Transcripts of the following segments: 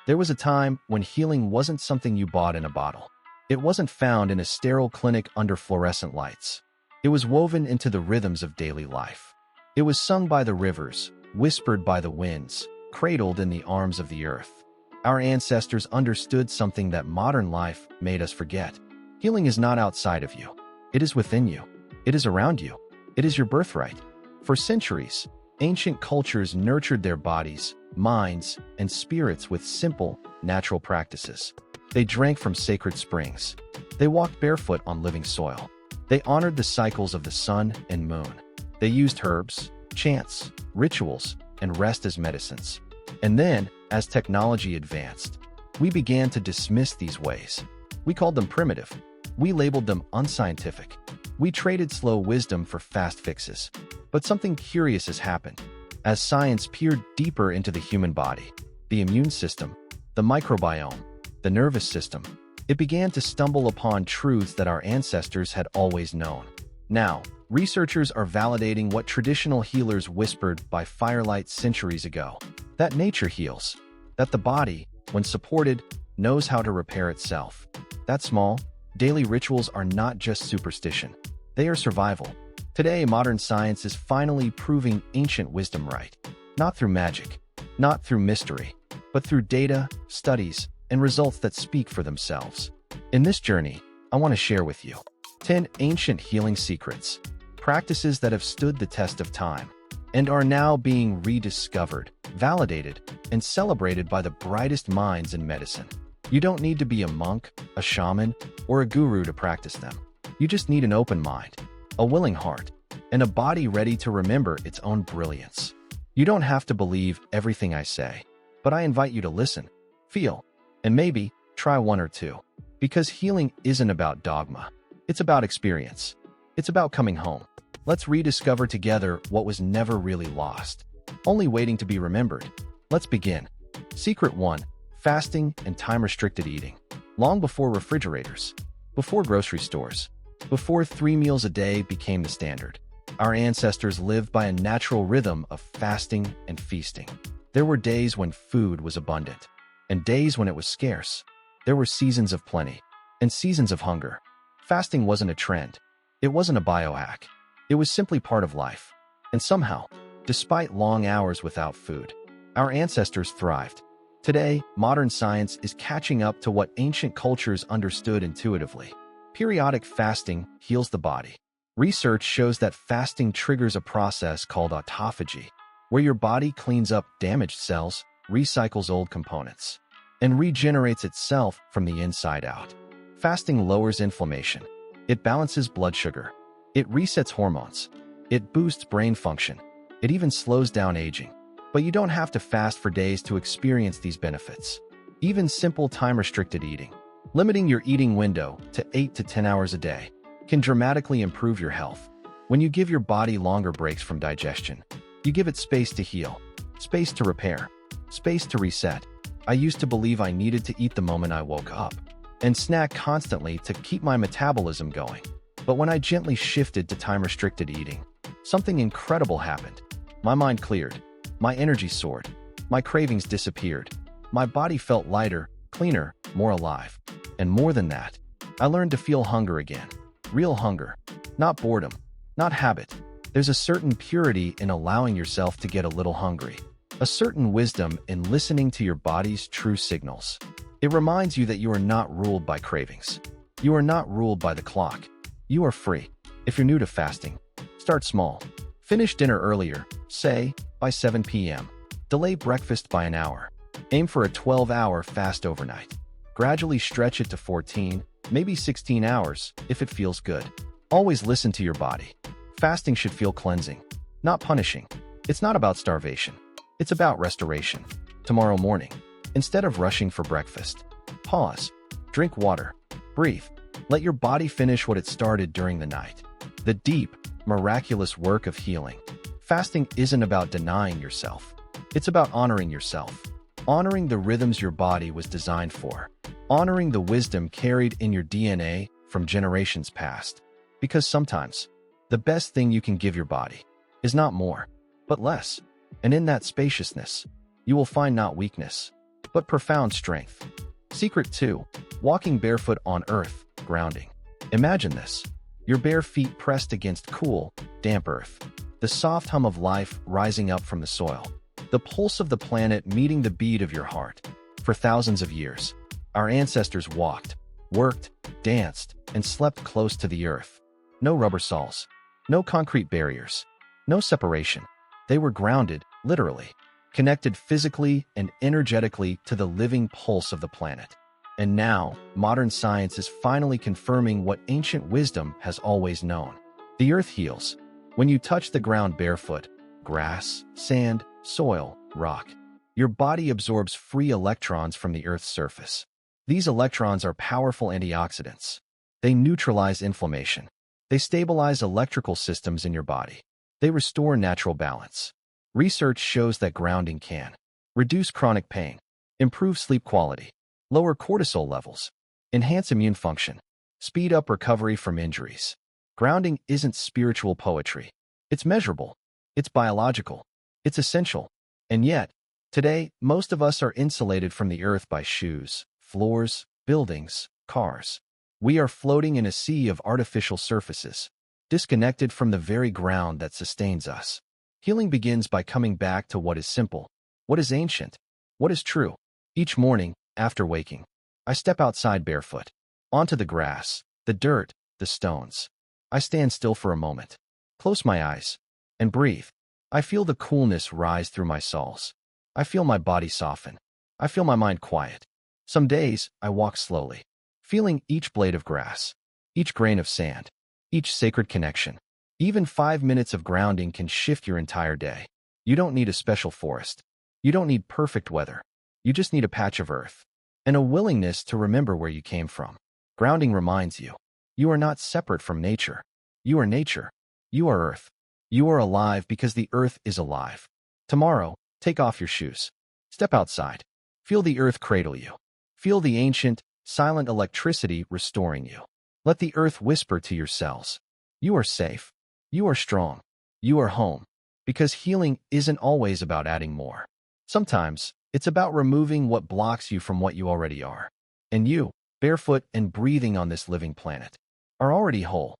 There was a time when healing wasn't something you bought in a bottle. It wasn't found in a sterile clinic under fluorescent lights. It was woven into the rhythms of daily life. It was sung by the rivers, whispered by the winds, cradled in the arms of the earth. Our ancestors understood something that modern life made us forget. Healing is not outside of you. It is within you. It is around you. It is your birthright. For centuries, ancient cultures nurtured their bodies, minds, and spirits with simple, natural practices. They drank from sacred springs. They walked barefoot on living soil. They honored the cycles of the sun and moon. They used herbs, chants, rituals, and rest as medicines. And then, as technology advanced, we began to dismiss these ways. We called them primitive. We labeled them unscientific. We traded slow wisdom for fast fixes. But something curious has happened. As science peered deeper into the human body, the immune system, the microbiome, the nervous system, it began to stumble upon truths that our ancestors had always known. Now, researchers are validating what traditional healers whispered by firelight centuries ago: that nature heals, that the body, when supported, knows how to repair itself. That small, daily rituals are not just superstition. They are survival. Today, modern science is finally proving ancient wisdom right. Not through magic, not through mystery, but through data, studies, and results that speak for themselves. In this journey, I want to share with you 10 ancient healing secrets, practices that have stood the test of time, and are now being rediscovered, validated, and celebrated by the brightest minds in medicine. You don't need to be a monk, a shaman, or a guru to practice them. You just need an open mind, a willing heart, and a body ready to remember its own brilliance. You don't have to believe everything I say, but I invite you to listen, feel, and maybe try one or two. Because healing isn't about dogma. It's about experience. It's about coming home. Let's rediscover together what was never really lost, only waiting to be remembered. Let's begin. Secret 1. Fasting and time-restricted eating. Long before refrigerators, before grocery stores, before 3 meals a day became the standard, our ancestors lived by a natural rhythm of fasting and feasting. There were days when food was abundant, and days when it was scarce. There were seasons of plenty, and seasons of hunger. Fasting wasn't a trend. It wasn't a biohack. It was simply part of life. And somehow, despite long hours without food, our ancestors thrived. Today, modern science is catching up to what ancient cultures understood intuitively. Periodic fasting heals the body. Research shows that fasting triggers a process called autophagy, where your body cleans up damaged cells, recycles old components, and regenerates itself from the inside out. Fasting lowers inflammation. It balances blood sugar. It resets hormones. It boosts brain function. It even slows down aging. But you don't have to fast for days to experience these benefits. Even simple time-restricted eating, limiting your eating window to 8 to 10 hours a day, can dramatically improve your health. When you give your body longer breaks from digestion, you give it space to heal, space to repair, space to reset. I used to believe I needed to eat the moment I woke up and snack constantly to keep my metabolism going. But when I gently shifted to time-restricted eating, something incredible happened. My mind cleared. My energy soared. My cravings disappeared. My body felt lighter, cleaner, more alive. And more than that, I learned to feel hunger again. Real hunger. Not boredom. Not habit. There's a certain purity in allowing yourself to get a little hungry. A certain wisdom in listening to your body's true signals. It reminds you that you are not ruled by cravings. You are not ruled by the clock. You are free. If you're new to fasting, start small. Finish dinner earlier, say, by 7 p.m. Delay breakfast by an hour. Aim for a 12-hour fast overnight. Gradually stretch it to 14, maybe 16 hours, if it feels good. Always listen to your body. Fasting should feel cleansing, not punishing. It's not about starvation. It's about restoration. Tomorrow morning, instead of rushing for breakfast, pause, drink water, breathe. Let your body finish what it started during the night. The deep, miraculous work of healing. Fasting isn't about denying yourself. It's about honoring yourself. Honoring the rhythms your body was designed for. Honoring the wisdom carried in your DNA from generations past. Because sometimes, the best thing you can give your body is not more, but less. And in that spaciousness, you will find not weakness, but profound strength. Secret 2. Walking barefoot on earth, grounding. Imagine this. Your bare feet pressed against cool, damp earth. The soft hum of life rising up from the soil. The pulse of the planet meeting the beat of your heart. For thousands of years, our ancestors walked, worked, danced, and slept close to the earth. No rubber soles. No concrete barriers. No separation. They were grounded, literally, connected physically and energetically to the living pulse of the planet. And now, modern science is finally confirming what ancient wisdom has always known. The earth heals. When you touch the ground barefoot, grass, sand, soil, rock, your body absorbs free electrons from the earth's surface. These electrons are powerful antioxidants. They neutralize inflammation. They stabilize electrical systems in your body. They restore natural balance. Research shows that grounding can reduce chronic pain, improve sleep quality, lower cortisol levels, enhance immune function, speed up recovery from injuries. Grounding isn't spiritual poetry. It's measurable. It's biological. It's essential. And yet, today, most of us are insulated from the earth by shoes, floors, buildings, cars. We are floating in a sea of artificial surfaces, disconnected from the very ground that sustains us. Healing begins by coming back to what is simple, what is ancient, what is true. Each morning, after waking, I step outside barefoot, onto the grass, the dirt, the stones. I stand still for a moment, close my eyes, and breathe. I feel the coolness rise through my soles. I feel my body soften. I feel my mind quiet. Some days, I walk slowly, feeling each blade of grass, each grain of sand, each sacred connection. Even 5 minutes of grounding can shift your entire day. You don't need a special forest. You don't need perfect weather. You just need a patch of earth and a willingness to remember where you came from. Grounding reminds you, you are not separate from nature. You are nature. You are earth. You are alive because the earth is alive. Tomorrow, take off your shoes. Step outside. Feel the earth cradle you. Feel the ancient, silent electricity restoring you. Let the earth whisper to your cells. You are safe. You are strong. You are home. Because healing isn't always about adding more. Sometimes, it's about removing what blocks you from what you already are. And you, barefoot and breathing on this living planet, are already whole.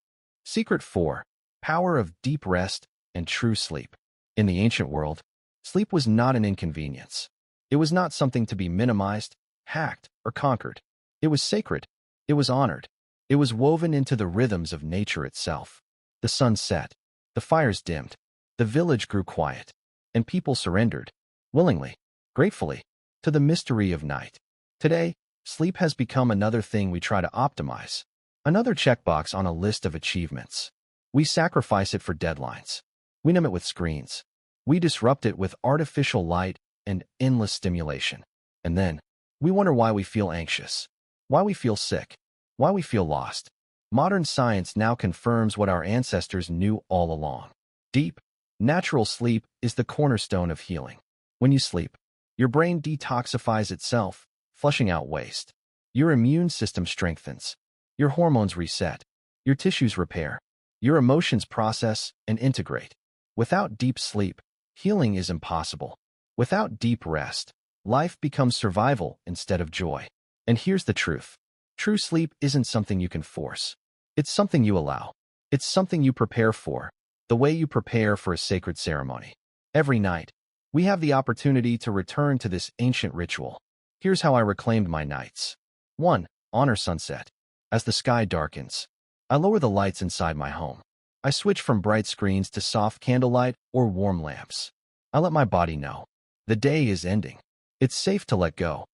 Secret 4. Power of deep rest and true sleep. In the ancient world, sleep was not an inconvenience. It was not something to be minimized, hacked, or conquered. It was sacred. It was honored. It was woven into the rhythms of nature itself. The sun set. The fires dimmed. The village grew quiet. And people surrendered, willingly, gratefully, to the mystery of night. Today, sleep has become another thing we try to optimize. Another checkbox on a list of achievements. We sacrifice it for deadlines. We numb it with screens. We disrupt it with artificial light and endless stimulation. And then, we wonder why we feel anxious, why we feel sick, why we feel lost. Modern science now confirms what our ancestors knew all along. Deep, natural sleep is the cornerstone of healing. When you sleep, your brain detoxifies itself, flushing out waste. Your immune system strengthens. Your hormones reset. Your tissues repair. Your emotions process and integrate. Without deep sleep, healing is impossible. Without deep rest, life becomes survival instead of joy. And here's the truth. True sleep isn't something you can force. It's something you allow. It's something you prepare for, the way you prepare for a sacred ceremony. Every night, we have the opportunity to return to this ancient ritual. Here's how I reclaimed my nights. 1. Honor sunset. As the sky darkens, I lower the lights inside my home. I switch from bright screens to soft candlelight or warm lamps. I let my body know the day is ending. It's safe to let go.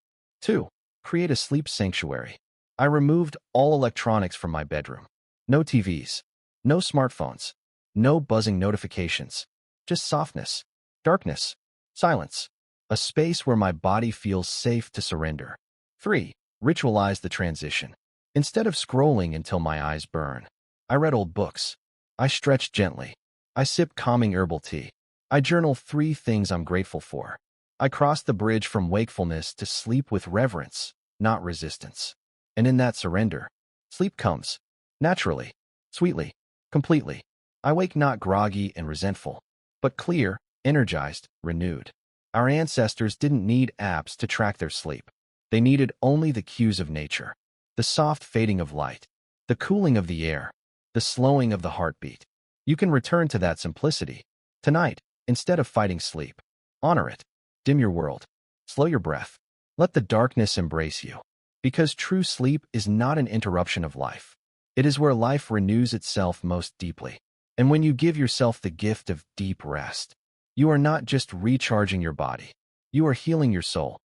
2. Create a sleep sanctuary. I removed all electronics from my bedroom. No TVs, no smartphones, no buzzing notifications. Just softness, darkness, silence. A space where my body feels safe to surrender. 3. Ritualize the transition. Instead of scrolling until my eyes burn, I read old books. I stretched gently. I sipped calming herbal tea. I journal 3 things I'm grateful for. I crossed the bridge from wakefulness to sleep with reverence, not resistance. And in that surrender, sleep comes, naturally, sweetly, completely. I wake not groggy and resentful, but clear, energized, renewed. Our ancestors didn't need apps to track their sleep. They needed only the cues of nature, the soft fading of light, the cooling of the air, the slowing of the heartbeat. You can return to that simplicity tonight instead of fighting sleep. Honor it. Dim your world. Slow your breath. Let the darkness embrace you. Because true sleep is not an interruption of life. It is where life renews itself most deeply. And when you give yourself the gift of deep rest, you are not just recharging your body. You are healing your soul.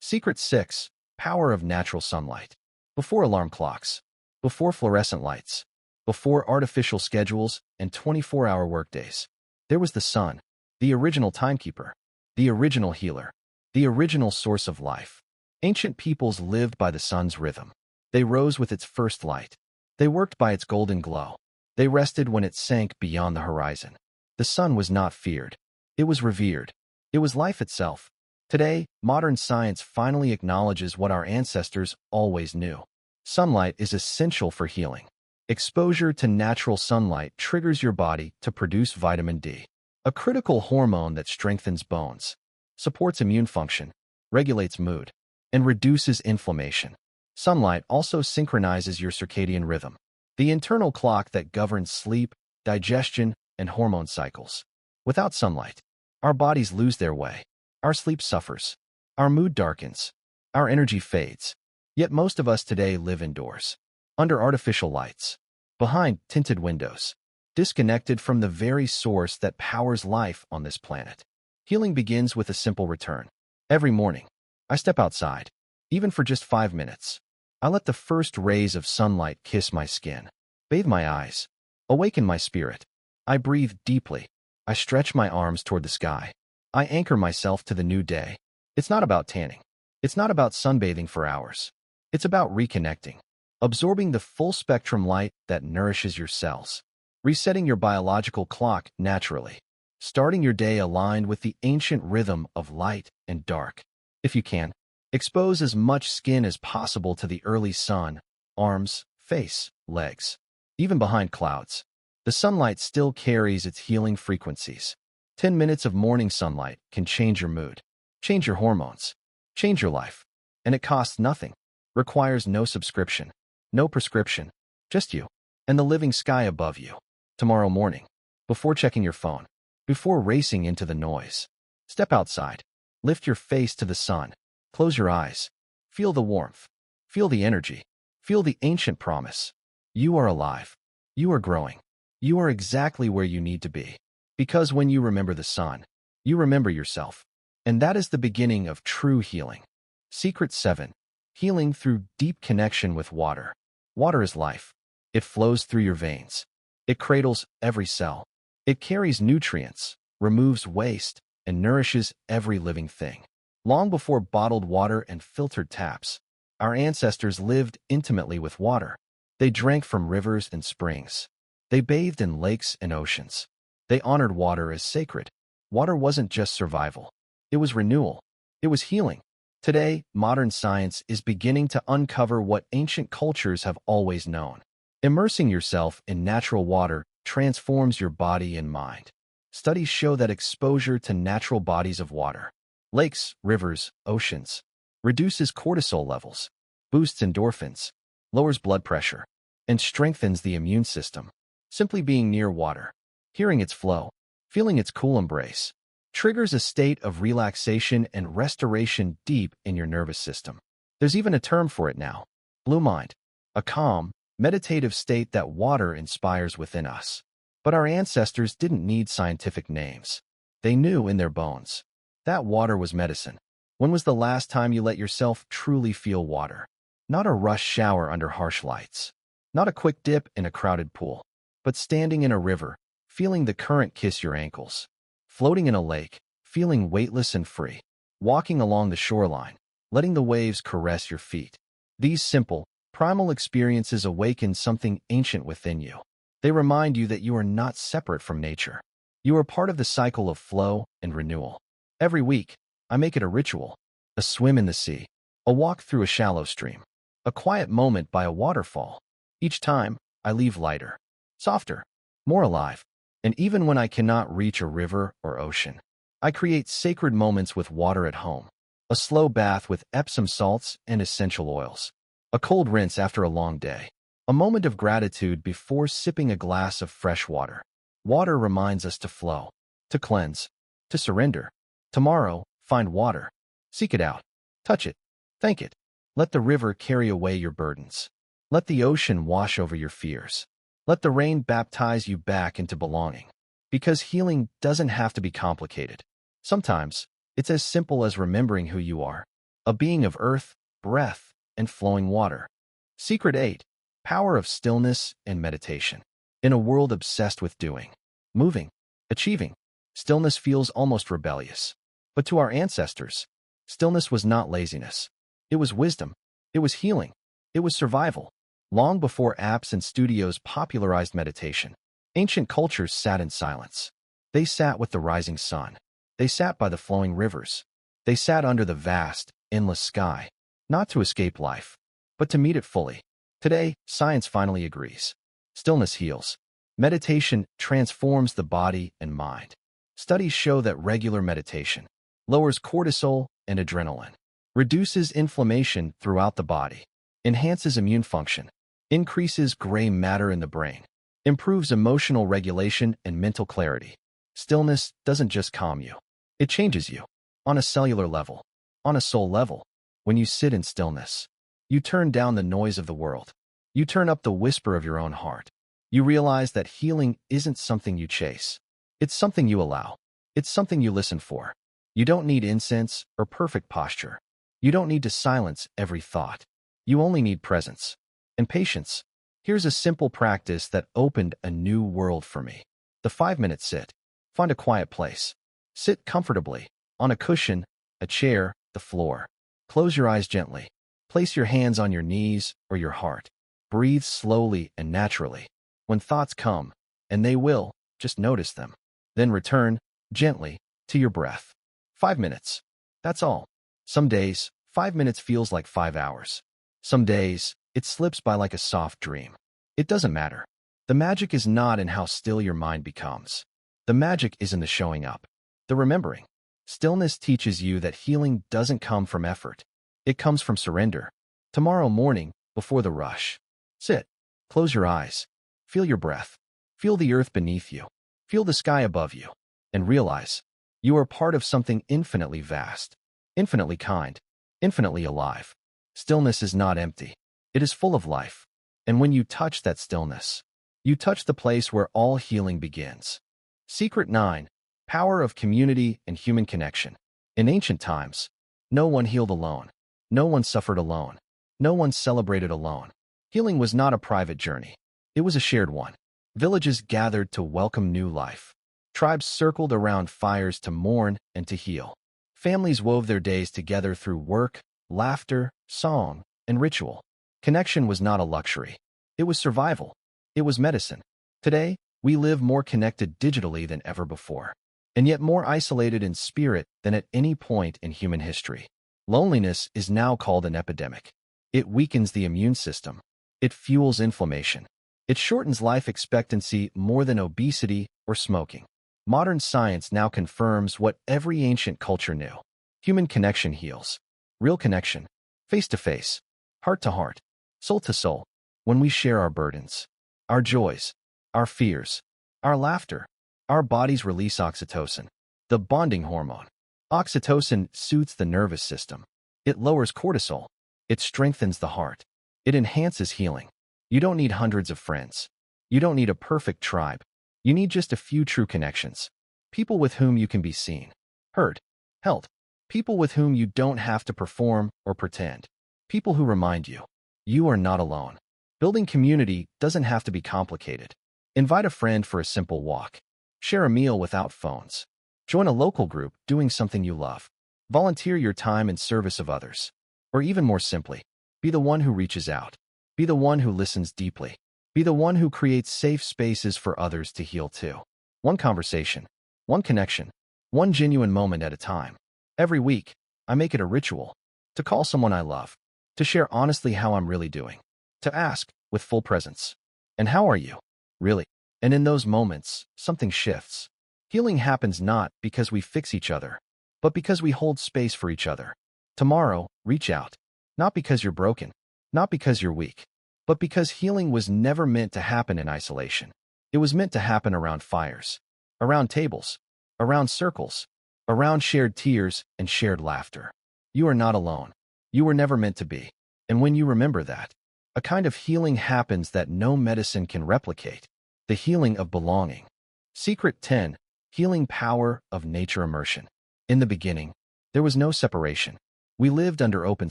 Secret 6. Power of natural sunlight. Before alarm clocks, before fluorescent lights, before artificial schedules and 24-hour workdays, there was the sun, the original timekeeper, the original healer, the original source of life. Ancient peoples lived by the sun's rhythm. They rose with its first light. They worked by its golden glow. They rested when it sank beyond the horizon. The sun was not feared. It was revered. It was life itself. Today, modern science finally acknowledges what our ancestors always knew. Sunlight is essential for healing. Exposure to natural sunlight triggers your body to produce vitamin D, a critical hormone that strengthens bones, supports immune function, regulates mood, and reduces inflammation. Sunlight also synchronizes your circadian rhythm, the internal clock that governs sleep, digestion, and hormone cycles. Without sunlight, our bodies lose their way. Our sleep suffers. Our mood darkens. Our energy fades. Yet most of us today live indoors, under artificial lights, behind tinted windows, disconnected from the very source that powers life on this planet. Healing begins with a simple return. Every morning, I step outside, even for just 5 minutes. I let the first rays of sunlight kiss my skin, bathe my eyes, awaken my spirit. I breathe deeply. I stretch my arms toward the sky. I anchor myself to the new day. It's not about tanning. It's not about sunbathing for hours. It's about reconnecting, absorbing the full spectrum light that nourishes your cells, resetting your biological clock naturally, starting your day aligned with the ancient rhythm of light and dark. If you can, expose as much skin as possible to the early sun, arms, face, legs, even behind clouds. The sunlight still carries its healing frequencies. 10 minutes of morning sunlight can change your mood, change your hormones, change your life. And it costs nothing, requires no subscription, no prescription, just you and the living sky above you. Tomorrow morning, before checking your phone, before racing into the noise, step outside, lift your face to the sun, close your eyes, feel the warmth, feel the energy, feel the ancient promise. You are alive. You are growing. You are exactly where you need to be. Because when you remember the sun, you remember yourself. And that is the beginning of true healing. Secret 7. Healing through deep connection with water. Water is life. It flows through your veins. It cradles every cell. It carries nutrients, removes waste, and nourishes every living thing. Long before bottled water and filtered taps, our ancestors lived intimately with water. They drank from rivers and springs. They bathed in lakes and oceans. They honored water as sacred. Water wasn't just survival. It was renewal. It was healing. Today, modern science is beginning to uncover what ancient cultures have always known. Immersing yourself in natural water transforms your body and mind. Studies show that exposure to natural bodies of water, lakes, rivers, oceans, reduces cortisol levels, boosts endorphins, lowers blood pressure, and strengthens the immune system. Simply being near water, hearing its flow, feeling its cool embrace, triggers a state of relaxation and restoration deep in your nervous system. There's even a term for it now, blue mind, a calm, meditative state that water inspires within us. But our ancestors didn't need scientific names. They knew in their bones that water was medicine. When was the last time you let yourself truly feel water? Not a rush shower under harsh lights, not a quick dip in a crowded pool, but standing in a river, feeling the current kiss your ankles, floating in a lake, feeling weightless and free, walking along the shoreline, letting the waves caress your feet. These simple, primal experiences awaken something ancient within you. They remind you that you are not separate from nature. You are part of the cycle of flow and renewal. Every week, I make it a ritual, a swim in the sea, a walk through a shallow stream, a quiet moment by a waterfall. Each time, I leave lighter, softer, more alive. And even when I cannot reach a river or ocean, I create sacred moments with water at home. A slow bath with Epsom salts and essential oils. A cold rinse after a long day. A moment of gratitude before sipping a glass of fresh water. Water reminds us to flow, to cleanse, to surrender. Tomorrow, find water. Seek it out. Touch it. Thank it. Let the river carry away your burdens. Let the ocean wash over your fears. Let the rain baptize you back into belonging. Because healing doesn't have to be complicated. Sometimes, it's as simple as remembering who you are. A being of earth, breath, and flowing water. Secret 8. Power of stillness and meditation. In a world obsessed with doing, moving, achieving, stillness feels almost rebellious. But to our ancestors, stillness was not laziness. It was wisdom. It was healing. It was survival. Long before apps and studios popularized meditation, ancient cultures sat in silence. They sat with the rising sun. They sat by the flowing rivers. They sat under the vast, endless sky, not to escape life, but to meet it fully. Today, science finally agrees. Stillness heals. Meditation transforms the body and mind. Studies show that regular meditation lowers cortisol and adrenaline, reduces inflammation throughout the body, enhances immune function, increases gray matter in the brain, improves emotional regulation and mental clarity. Stillness doesn't just calm you. It changes you. On a cellular level, on a soul level. When you sit in stillness, you turn down the noise of the world. You turn up the whisper of your own heart. You realize that healing isn't something you chase. It's something you allow. It's something you listen for. You don't need incense or perfect posture. You don't need to silence every thought. You only need presence and patience. Here's a simple practice that opened a new world for me. The 5-minute sit. Find a quiet place. Sit comfortably, on a cushion, a chair, the floor. Close your eyes gently. Place your hands on your knees or your heart. Breathe slowly and naturally. When thoughts come, and they will, just notice them. Then return, gently, to your breath. 5 minutes. That's all. Some days, 5 minutes feels like 5 hours. Some days, it slips by like a soft dream. It doesn't matter. The magic is not in how still your mind becomes. The magic is in the showing up, the remembering. Stillness teaches you that healing doesn't come from effort. It comes from surrender. Tomorrow morning, before the rush, sit. Close your eyes. Feel your breath. Feel the earth beneath you. Feel the sky above you. And realize you are part of something infinitely vast, infinitely kind, infinitely alive. Stillness is not empty. It is full of life. And when you touch that stillness, you touch the place where all healing begins. Secret 9. Power of community and human connection. In ancient times, no one healed alone. No one suffered alone. No one celebrated alone. Healing was not a private journey. It was a shared one. Villages gathered to welcome new life. Tribes circled around fires to mourn and to heal. Families wove their days together through work, laughter, song, and ritual. Connection was not a luxury. It was survival. It was medicine. Today, we live more connected digitally than ever before, and yet more isolated in spirit than at any point in human history. Loneliness is now called an epidemic. It weakens the immune system. It fuels inflammation. It shortens life expectancy more than obesity or smoking. Modern science now confirms what every ancient culture knew. Human connection heals. Real connection. Face to face. Heart to heart. Soul to soul. When we share our burdens, our joys, our fears, our laughter, our bodies release oxytocin, the bonding hormone. Oxytocin soothes the nervous system. It lowers cortisol. It strengthens the heart. It enhances healing. You don't need hundreds of friends. You don't need a perfect tribe. You need just a few true connections. People with whom you can be seen, heard, held. People with whom you don't have to perform or pretend. People who remind you, you are not alone. Building community doesn't have to be complicated. Invite a friend for a simple walk. Share a meal without phones. Join a local group doing something you love. Volunteer your time in service of others. Or even more simply, be the one who reaches out. Be the one who listens deeply. Be the one who creates safe spaces for others to heal too. One conversation, one connection, one genuine moment at a time. Every week, I make it a ritual to call someone I love, to share honestly how I'm really doing, to ask with full presence, and how are you, really? And in those moments, something shifts. Healing happens not because we fix each other, but because we hold space for each other. Tomorrow, reach out. Not because you're broken, not because you're weak, but because healing was never meant to happen in isolation. It was meant to happen around fires, around tables, around circles, around shared tears and shared laughter. You are not alone. You were never meant to be. And when you remember that, a kind of healing happens that no medicine can replicate. The healing of belonging. Secret 10. Healing power of nature immersion. In the beginning, there was no separation. We lived under open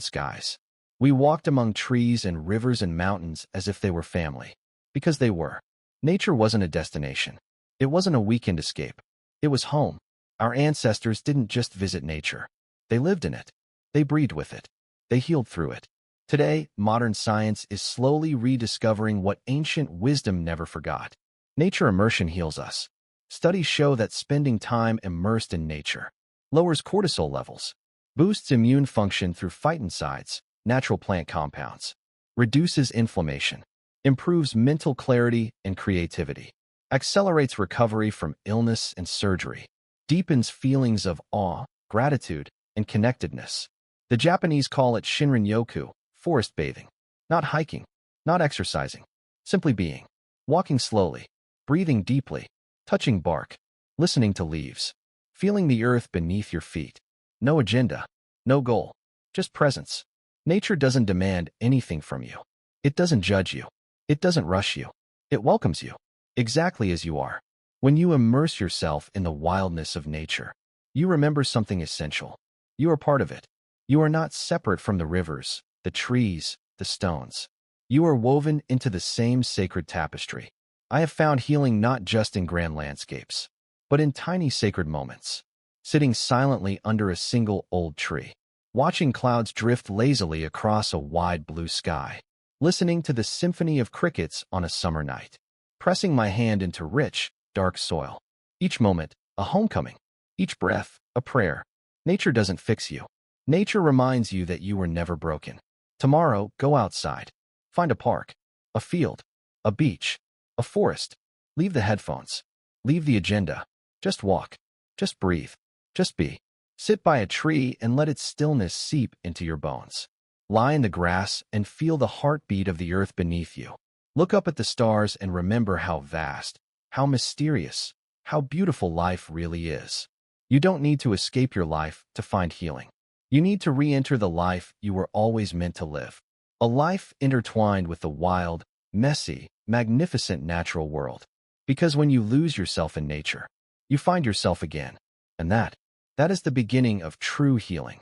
skies. We walked among trees and rivers and mountains as if they were family. Because they were. Nature wasn't a destination. It wasn't a weekend escape. It was home. Our ancestors didn't just visit nature. They lived in it. They breathed with it. They healed through it. Today, modern science is slowly rediscovering what ancient wisdom never forgot. Nature immersion heals us. Studies show that spending time immersed in nature lowers cortisol levels, boosts immune function through phytoncides, natural plant compounds, reduces inflammation, improves mental clarity and creativity, accelerates recovery from illness and surgery, deepens feelings of awe, gratitude, and connectedness. The Japanese call it Shinrin-yoku, forest bathing. Not hiking, not exercising, simply being. Walking slowly, breathing deeply, touching bark, listening to leaves, feeling the earth beneath your feet. No agenda, no goal, just presence. Nature doesn't demand anything from you. It doesn't judge you. It doesn't rush you. It welcomes you, exactly as you are. When you immerse yourself in the wildness of nature, you remember something essential. You are part of it. You are not separate from the rivers, the trees, the stones. You are woven into the same sacred tapestry. I have found healing not just in grand landscapes, but in tiny sacred moments. Sitting silently under a single old tree, watching clouds drift lazily across a wide blue sky, listening to the symphony of crickets on a summer night, pressing my hand into rich, dark soil. Each moment, a homecoming. Each breath, a prayer. Nature doesn't fix you. Nature reminds you that you were never broken. Tomorrow, go outside. Find a park, a field, a beach, a forest. Leave the headphones. Leave the agenda. Just walk. Just breathe. Just be. Sit by a tree and let its stillness seep into your bones. Lie in the grass and feel the heartbeat of the earth beneath you. Look up at the stars and remember how vast, how mysterious, how beautiful life really is. You don't need to escape your life to find healing. You need to re-enter the life you were always meant to live. A life intertwined with the wild, messy, magnificent natural world. Because when you lose yourself in nature, you find yourself again. And that is the beginning of true healing.